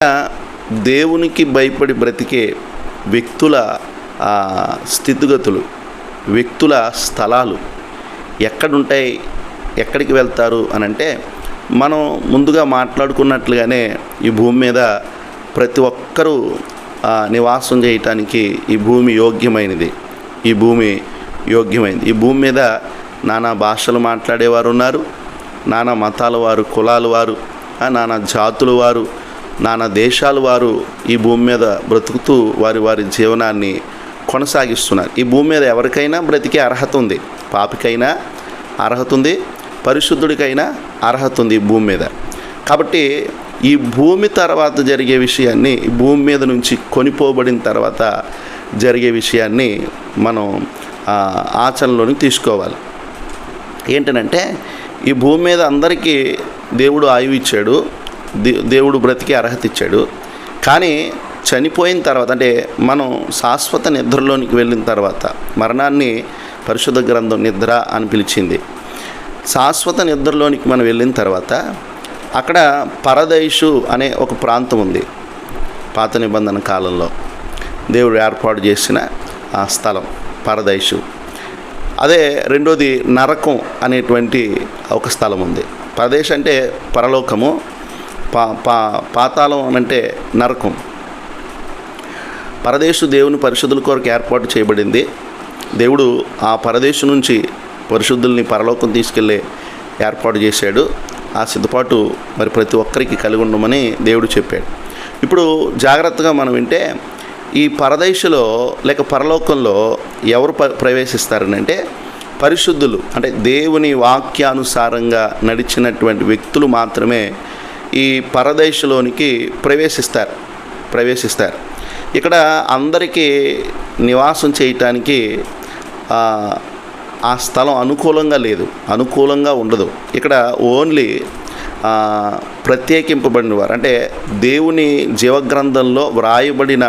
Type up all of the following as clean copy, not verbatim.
దేవునికి భయపడి బ్రతికే వ్యక్తుల స్థితిగతులు, వ్యక్తుల స్థలాలు ఎక్కడుంటాయి, ఎక్కడికి వెళ్తారు అని అంటే, మనం ముందుగా మాట్లాడుకున్నట్లుగానే ఈ భూమి మీద ప్రతి ఒక్కరూ నివాసం చేయటానికి ఈ భూమి యోగ్యమైనది. ఈ భూమి మీద నానా భాషలు మాట్లాడేవారు ఉన్నారు, నానా మతాల వారు, కులాల వారు, నానా జాతుల వారు, నానా దేశాల వారు ఈ భూమి మీద బ్రతుకుతూ వారి జీవనాన్ని కొనసాగిస్తున్నారు. ఈ భూమి మీద ఎవరికైనా బ్రతికే అర్హత ఉంది. పాపికైనా అర్హత ఉంది, పరిశుద్ధుడికైనా అర్హత ఉంది ఈ భూమి మీద. కాబట్టి ఈ భూమి తర్వాత జరిగే విషయాన్ని, ఈ భూమి మీద నుంచి కొనిపోబడిన తర్వాత జరిగే విషయాన్ని మనం ఆచరణలోనికి తీసుకోవాలి. ఏంటనంటే, ఈ భూమి మీద అందరికీ దేవుడు ఆయువు ఇచ్చాడు, దేవుడు బ్రతికే అర్హత ఇచ్చాడు. కానీ చనిపోయిన తర్వాత, అంటే మనం శాశ్వత నిద్రలోనికి వెళ్ళిన తర్వాత, మరణాన్ని పరిశుద్ధ గ్రంథం నిద్ర అని పిలిచింది. శాశ్వత నిద్రలోనికి మనం వెళ్ళిన తర్వాత అక్కడ పరదైషు అనే ఒక ప్రాంతం ఉంది. పాత నిబంధన కాలంలో దేవుడు ఏర్పాటు చేసిన ఆ స్థలం పరదైషు. అదే రెండోది నరకం అనేటువంటి ఒక స్థలం ఉంది. పరదేశ్ అంటే పరలోకము, పాతాళం అంటే నరకం. పరదేశు దేవుని పరిశుద్ధుల కొరకు ఏర్పాటు చేయబడింది. దేవుడు ఆ పరదేశు నుంచి పరిశుద్ధుల్ని పరలోకం తీసుకెళ్ళే ఏర్పాటు చేశాడు. ఆ సిద్ధపాటు మరి ప్రతి ఒక్కరికి కలిగి ఉండమని దేవుడు చెప్పాడు. ఇప్పుడు జాగ్రత్తగా మనం వింటే, ఈ పరదేశులో లేక పరలోకంలో ఎవరు ప్రవేశిస్తారనంటే, పరిశుద్ధులు, అంటే దేవుని వాక్యానుసారంగా నడిచినటువంటి వ్యక్తులు మాత్రమే ఈ పరదేశంలోనికి ప్రవేశిస్తారు. ఇక్కడ అందరికీ నివాసం చేయటానికి ఆ స్థలం అనుకూలంగా ఉండదు. ఇక్కడ ఓన్లీ ప్రత్యేకింపబడిన వారు, అంటే దేవుని జీవగ్రంథంలో వ్రాయబడిన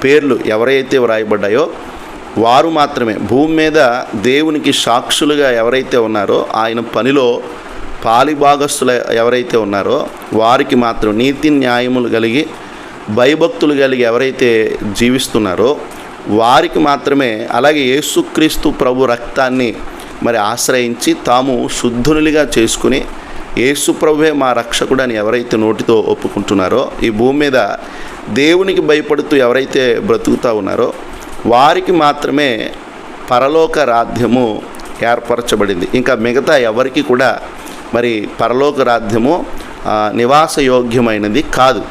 పేర్లు ఎవరైతే వ్రాయబడ్డాయో వారు మాత్రమే, భూమి మీద దేవునికి సాక్షులుగా ఎవరైతే ఉన్నారో, ఆయన పనిలో పాలిభాగస్తులు ఎవరైతే ఉన్నారో వారికి మాత్రం, నీతి న్యాయములు కలిగి భయభక్తులు కలిగి ఎవరైతే జీవిస్తున్నారో వారికి మాత్రమే, అలాగే యేసుక్రీస్తు ప్రభు రక్తాన్ని మరి ఆశ్రయించి తాము శుద్ధులుగా చేసుకుని యేసు ప్రభువే మా రక్షకుడు అని ఎవరైతే నోటితో ఒప్పుకుంటున్నారో, ఈ భూమి మీద దేవునికి భయపడుతూ ఎవరైతే బ్రతుకుతూ ఉన్నారో వారికి మాత్రమే పరలోక రాజ్యము ఏర్పరచబడింది. ఇంకా మిగతా ఎవరికి కూడా మరి పరలోక రాజ్యము నివాసయోగ్యమైనది కాదు.